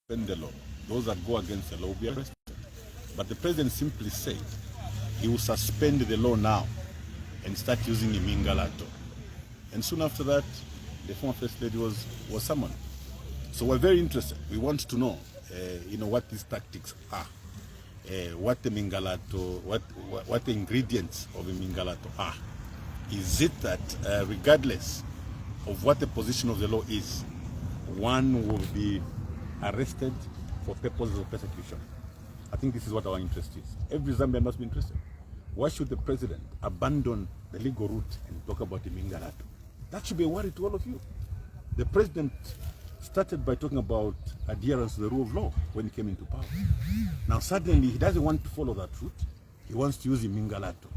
suspend the law. Those that go against the law will be arrested. But the president simply said he will suspend the law now and start using the Mingalato. And soon after that, the former First Lady was summoned. So we're very interested. We want to know, what these tactics are, what the Mingalato, what the ingredients of the Mingalato are. Is it that regardless of what the position of the law is, one will be arrested for purposes of persecution? I think this is what our interest is. Every Zambian must be interested. Why should the president abandon the legal route and talk about the Mingalato? That should be a worry to all of you. The president started by talking about adherence to the rule of law when he came into power. Now suddenly he doesn't want to follow that route. He wants to use the Mingalato.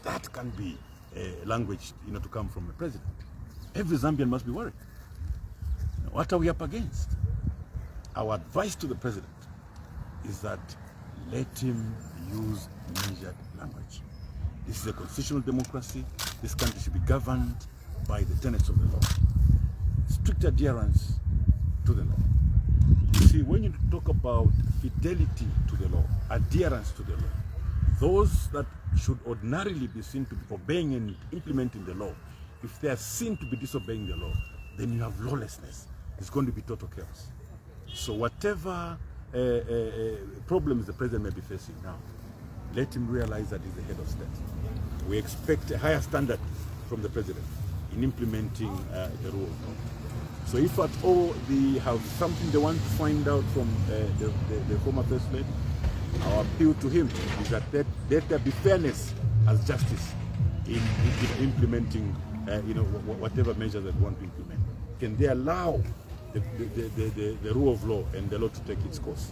That can be language to come from the president. Every Zambian must be worried. What are we up against? Our advice to the president is that let him use measured language. This is a constitutional democracy. This country should be governed by the tenets of the law. Strict adherence to the law. You see, when you talk about fidelity to the law, adherence to the law, those that should ordinarily be seen to be obeying and implementing the law, if they are seen to be disobeying the law, then you have lawlessness. It's going to be total chaos. So whatever problems the president may be facing now, let him realize that he's the head of state. We expect a higher standard from the president in implementing the rule of law. So if at all they have something they want to find out from the former First Lady, our appeal to him is that let there be fairness as justice in implementing whatever measures that want to implement. Can they allow the rule of law and the law to take its course?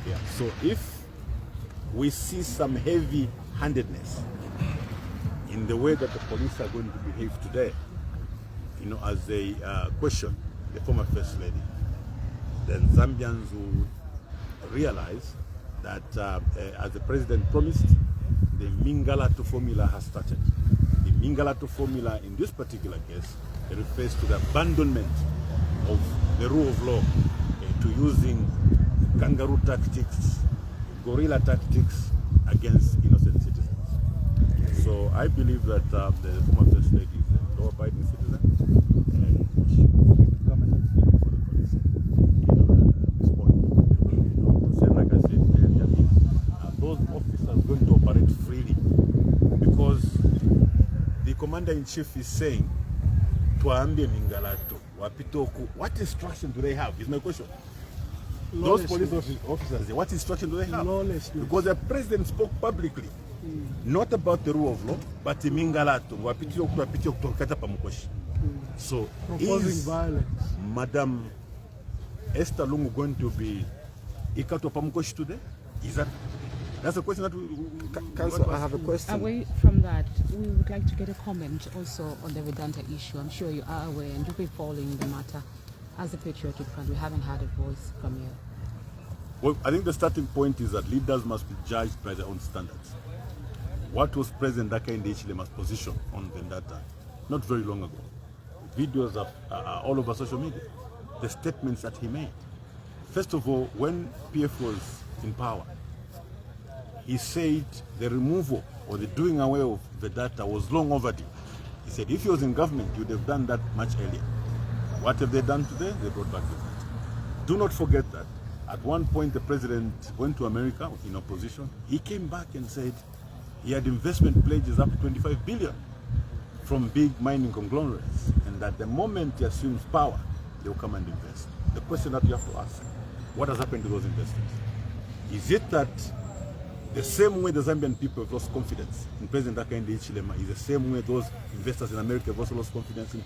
Yeah. So if we see some heavy-handedness in the way that the police are going to behave today, as they question the former First Lady, then Zambians will realize that, as the president promised, the Mingalato formula has started. The Mingalato formula in this particular case refers to the abandonment of the rule of law to using kangaroo tactics, guerrilla tactics against innocent citizens. So I believe that the former First Lady is a law-abiding citizen, and she will come and speak for the police. Like I said, those officers going to operate freely because the commander-in-chief is saying, "Tuambe Mingalato, wapitoku." What instruction do they have? Is my question. Those police officers, what instruction do they have? Because the president spoke publicly, not about the rule of law, but the Mingalato. So is violence. Madam Esther Lungu going to be Ikato Pamukoshi today? That's a question that Council, I have a question. Away from that, we would like to get a comment also on the Vedanta issue. I'm sure you are aware and you've been following the matter. As a patriotic front, we haven't had a voice from you. Well, I think the starting point is that leaders must be judged by their own standards. What was President Hakainde Hichile's position on Vendetta not very long ago? Videos are all over social media. The statements that he made. First of all, when PF was in power, he said the removal or the doing away of Vedanta was long overdue. He said if he was in government, he would have done that much earlier. What have they done today? They brought back Vedanta. Do not forget that at one point the president went to America in opposition. He came back and said he had investment pledges up to 25 billion from big mining conglomerates, and that the moment he assumes power, they'll come and invest. The question that you have to ask, what has happened to those investors? Is it that the same way the Zambian people have lost confidence in President Hakainde Hichilema is the same way those investors in America have also lost confidence in?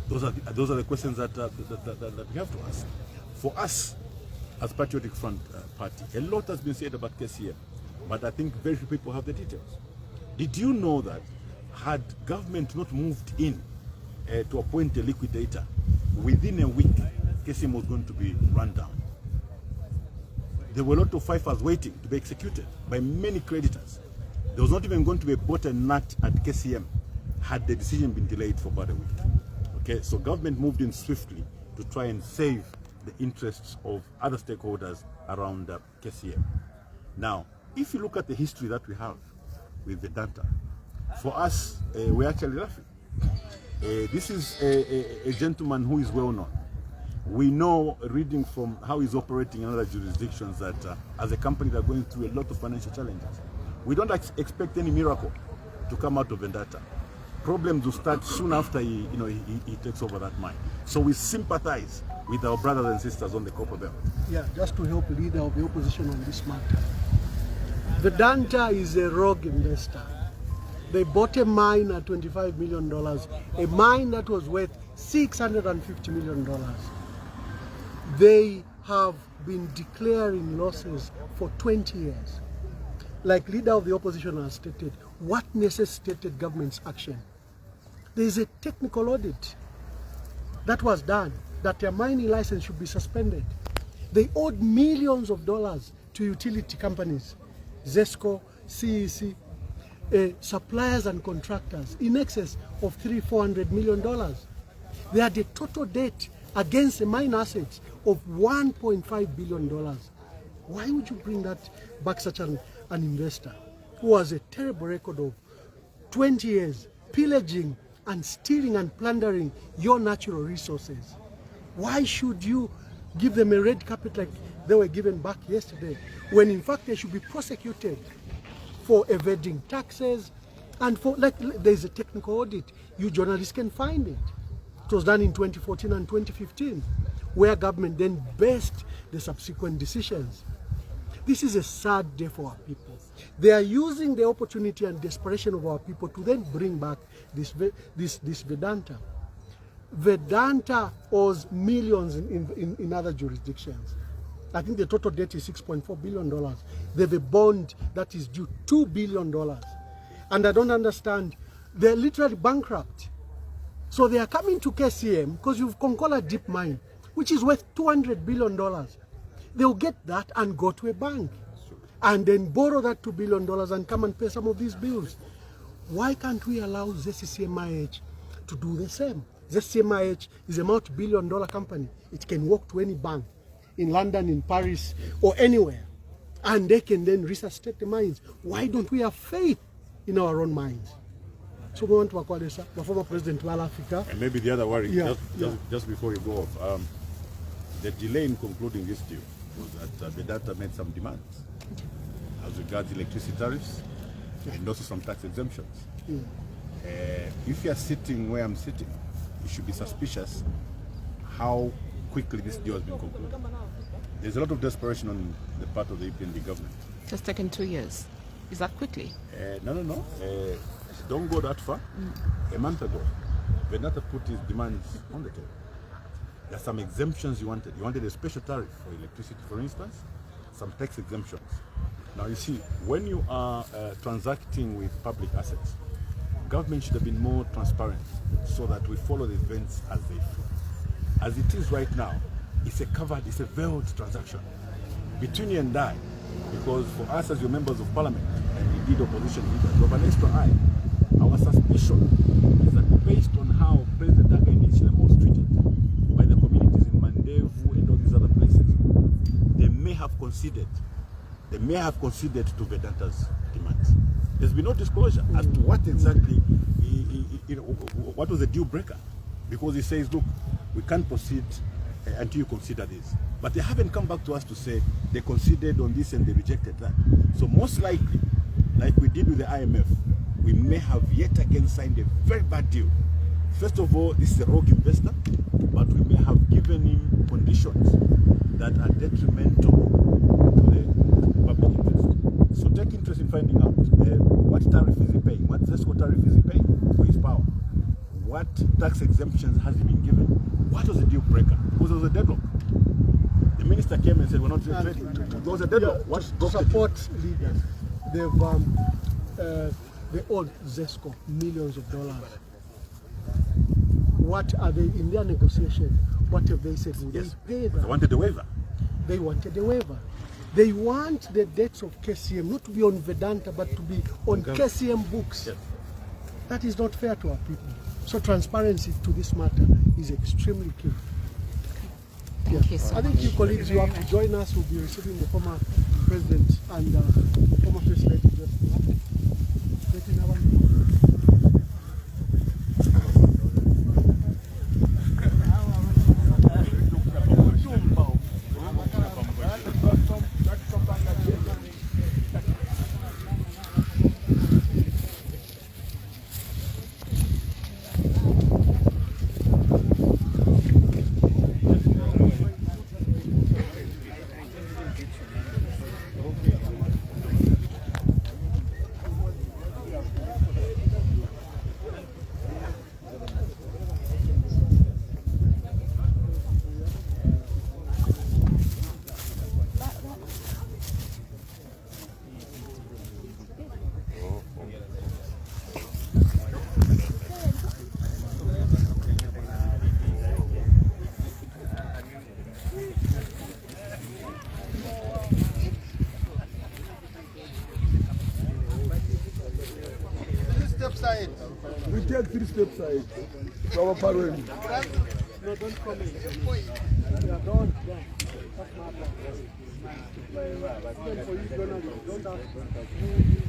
Those are the questions that we have to ask. For us, as Patriotic Front Party, a lot has been said about KCM, but I think very few people have the details. Did you know that had government not moved in to appoint a liquidator, within a week, KCM was going to be run down? There were a lot of fifers waiting to be executed by many creditors. There was not even going to be a bought a nut at KCM had the decision been delayed for about a week. Okay, so government moved in swiftly to try and save the interests of other stakeholders around KCM. Now, if you look at the history that we have with Vedanta, for us, we're actually laughing. This is a gentleman who is well known. We know, reading from how he's operating in other jurisdictions, that as a company they're going through a lot of financial challenges. We don't expect any miracle to come out of Vedanta. Problems will start soon after he takes over that mine. So we sympathize with our brothers and sisters on the copper belt. Yeah, just to help leader of the opposition on this matter. Vedanta is a rogue investor. They bought a mine at $25 million, a mine that was worth $650 million. They have been declaring losses for 20 years. Like leader of the opposition has stated, what necessitated government's action? There is a technical audit that was done that their mining license should be suspended. They owed millions of dollars to utility companies, ZESCO, CEC, suppliers and contractors in excess of $300–400 million. They had a total debt against the mine assets of $1.5 billion. Why would you bring that back, such an investor who has a terrible record of 20 years pillaging and stealing and plundering your natural resources? Why should you give them a red carpet like they were given back yesterday, when in fact they should be prosecuted for evading taxes and for, like, there's a technical audit. You journalists can find it. It was done in 2014 and 2015, where government then based the subsequent decisions. This is a sad day for our people. They are using the opportunity and desperation of our people to then bring back this Vedanta. Vedanta owes millions in other jurisdictions. I think the total debt is $6.4 billion. They have a bond that is due $2 billion. And I don't understand, they're literally bankrupt. So they are coming to KCM because you've Konkola deep mine, which is worth $200 billion. They'll get that and go to a bank and then borrow that $2 billion and come and pay some of these bills. Why can't we allow ZCCMIH to do the same? ZCCMIH is a multi-billion-dollar company. It can walk to any bank in London, in Paris, or anywhere, and they can then resuscitate the mines. Why don't we have faith in our own mines? So we want to acquire the former president of Africa. And maybe the other worry, just before you go off, the delay in concluding this deal was that Vedanta made some demands as regards electricity tariffs and also some tax exemptions. If you are sitting where I'm sitting, you should be suspicious how quickly this deal has been concluded. There's a lot of desperation on the part of the EPND government. It's taken 2 years. Is that quickly? No. Don't go that far. A month ago, Vedanta put his demands on the table. There are some exemptions you wanted. You wanted a special tariff for electricity, for instance, some tax exemptions. Now you see, when you are transacting with public assets, government should have been more transparent so that we follow the events as they flow. As it is right now, it's a veiled transaction between you and I, because for us as your members of parliament and indeed opposition leaders, we have an extra eye. Our suspicion is that based on how President Hakainde Hichilema was treated by the communities in Mandevu and all these other places, they may have conceded to Vedanta's demands. There's been no disclosure as to what exactly, what was the deal breaker, because he says, look, we can't proceed until you consider this. But they haven't come back to us to say they conceded on this and they rejected that. So most likely, like we did with the IMF, we may have yet again signed a very bad deal. First of all, this is a rogue investor, but we may have given him conditions that are detrimental to the public interest. So take interest in finding out what tariff is he paying, what ZESCO tariff is he paying for his power, what tax exemptions has he been given, what was the deal breaker, because there was a deadlock. The minister came and said, we're not ready. There was a deadlock. To support leaders, they owed ZESCO millions of dollars. What are they, in their negotiation, what have they said? Will they pay them? They wanted a waiver. They wanted a waiver. They want the debts of KCM not to be on Vedanta, but to be on KCM books. Yes. That is not fair to our people. So transparency to this matter is extremely key. Thank you so I much. think you colleagues who have to join us will be receiving the former president and former first lady. We take 3 steps side. Our parent. No, don't come in. Yeah, don't. That's not for you, don't ask.